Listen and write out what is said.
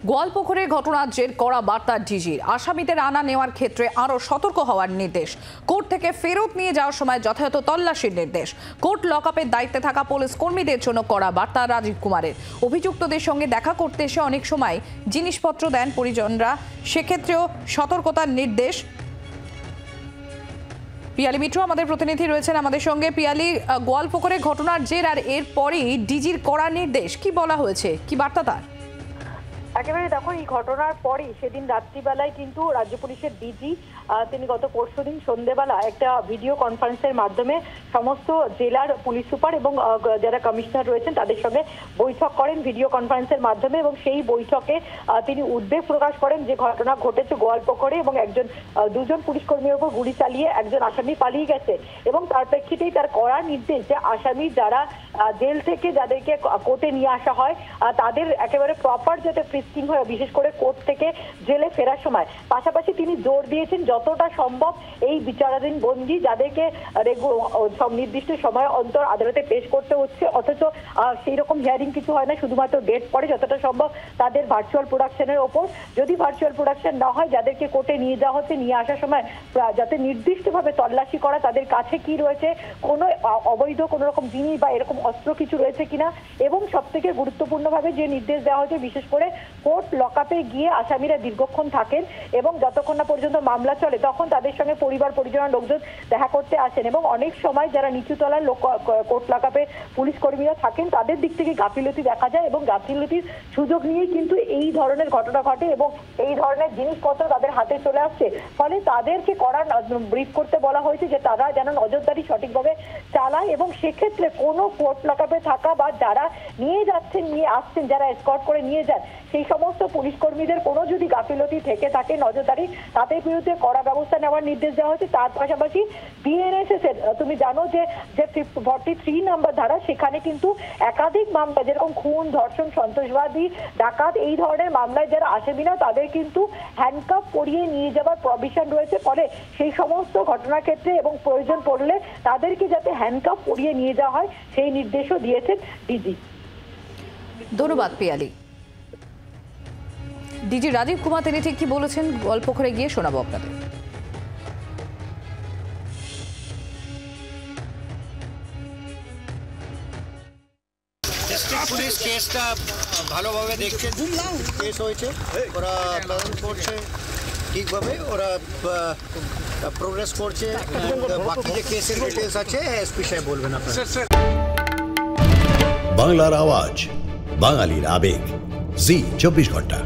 গোয়ালপুকুরে ঘটনার জের করা বার্তা ডিজির। আসামিদের আনা নেওয়ার ক্ষেত্রে আরও সতর্ক হওয়ার নির্দেশ। কোর্ট থেকে ফেরত নিয়ে যাওয়ার সময় যথাযথ তল্লাশির নির্দেশ। কোর্ট লকআপের দায়িত্বে থাকা পুলিশ কর্মীদের জন্য করা বার্তা রাজীব কুমারের। অভিযুক্তদের সঙ্গে দেখা করতে এসে অনেক সময় জিনিসপত্র দেন পরিজনরা, সেক্ষেত্রেও সতর্কতার নির্দেশ। পিয়ালি মিত্র আমাদের প্রতিনিধি রয়েছেন আমাদের সঙ্গে। পিয়ালি, গোয়ালপুকুরে ঘটনার জের আর এরপরই ডিজির কড়া নির্দেশ, কি বলা হয়েছে, কি বার্তা তার? একেবারে দেখো, এই ঘটনার পরই সেদিন রাত্রিবেলায় কিন্তু রাজ্য পুলিশের ডিজি তিনি গত পরশুদিন সন্ধ্যেবেলা একটা ভিডিও কনফারেন্সের মাধ্যমে সমস্ত জেলার পুলিশ সুপার এবং যারা কমিশনার রয়েছেন তাদের সঙ্গে বৈঠক করেন ভিডিও কনফারেন্সের মাধ্যমে। এবং সেই বৈঠকে তিনি উদ্বেগ প্রকাশ করেন যে ঘটনা ঘটেছে গোয়ালপুকুরে এবং দুজন পুলিশ কর্মীর উপর গুলি চালিয়ে একজন আসামি পালিয়ে গেছে। এবং তার প্রেক্ষিতেই তার কড়া নির্দেশ যে আসামি যারা জেল থেকে যাদেরকে কোর্টে নিয়ে আসা হয় তাদের একেবারে প্রপার যাতে ফ্রিস্কিং হয়, বিশেষ করে কোর্ট থেকে জেলে ফেরার সময়। পাশাপাশি তিনি জোর দিয়েছেন যতটা সম্ভব এই বিচারাধীন বন্দী যাদেরকে নির্দিষ্ট সময় অন্তর আদালতে পেশ করতে হচ্ছে, অথচ সেই রকম হিয়ারিং কিছু হয় না, শুধুমাত্র ডেট পড়ে, যতটা সম্ভব তাদের ভার্চুয়াল প্রোডাকশনের ওপর। যদি ভার্চুয়াল প্রোডাকশন না হয়, যাদেরকে কোর্টে নিয়ে যাওয়া হচ্ছে, নিয়ে আসার সময় যাতে নির্দিষ্টভাবে তল্লাশি করা তাদের কাছে কি রয়েছে, কোনো অবৈধ কোনো রকম জিনিস বা এরকম অস্ত্র কিছু রয়েছে কিনা। এবং সব থেকে গুরুত্বপূর্ণভাবে যে নির্দেশ দেওয়া হয়েছে, বিশেষ করে কোর্ট লকআপে গিয়ে আসামিরা দীর্ঘক্ষণ থাকেন এবং যতক্ষণ না পর্যন্ত মামলা চলে তখন তাদের সঙ্গে পরিবার পরিজনের লোকজন দেখা করতে আসেন। এবং অনেক সময় যারা নিচুতলার কোর্ট লকআপে পুলিশ কর্মীরা থাকেন তাদের দিক থেকে গাফিলতি দেখা যায় এবং গাফিলতির সুযোগ নিয়েই কিন্তু এই ধরনের ঘটনা ঘটে এবং এই ধরনের জিনিসপত্র তাদের হাতে চলে আসছে। ফলে তাদেরকে কড়া ব্রিফ করতে বলা হয়েছে যে তারা যেন নজরদারি সঠিকভাবে চালায় এবং সেক্ষেত্রে কোনো কোর্ট লকআপে থাকা বা যারা নিয়ে যাচ্ছেন নিয়ে আসছেন, যারা এসকর্ট করে নিয়ে যান, সেই সমস্ত পুলিশ কর্মীদের কোনো যদি গাফিলতি থেকে থাকে নজরদারি, তাদের বিরুদ্ধে কড়া ব্যবস্থা নেওয়ার নির্দেশ দেওয়া হয়েছে। তার পাশাপাশি বিএনএসএস এর তুমি জানো যে 43 নম্বর ধারা, সেখানে কিন্তু একাধিক মামলা যেরকম খুন, ধর্ষণ, সন্ত্রাসবাদী, ডাকাত, এই ধরনের মামলায় যারা আসামি না তাদের কিন্তু হ্যান্ডকাফ পরিয়ে নিয়ে যাওয়ার প্রভিশন রয়েছে। ফলে সেই সমস্ত ঘটনার ক্ষেত্রে এবং প্রয়োজন পড়লে তাদেরকে যাতে হ্যান্ডকাফ পরিয়ে নিয়ে যাওয়া হয় সেই নির্দেশও দিয়েছেন ডিজি। ধন্যবাদ পিয়ালি। ডিজি রাজীব কুমার তিনি ঠিক কি বলেছেন গোয়ালপুকুরে গিয়ে শোনাবো আপনাদের। পুলিশ কেসটা ভালোভাবে দেখছে, কেস হয়েছে, ওরা তদন্ত করছে ঠিকভাবে, ওরা প্রোগ্রেস করছে। বাকি যে কেসের ডিটেলস আছে এসপি সাহেব বলবেন আপনারা। বাংলার আওয়াজ, বাঙালির আবেগ, জি 24 ঘন্টা।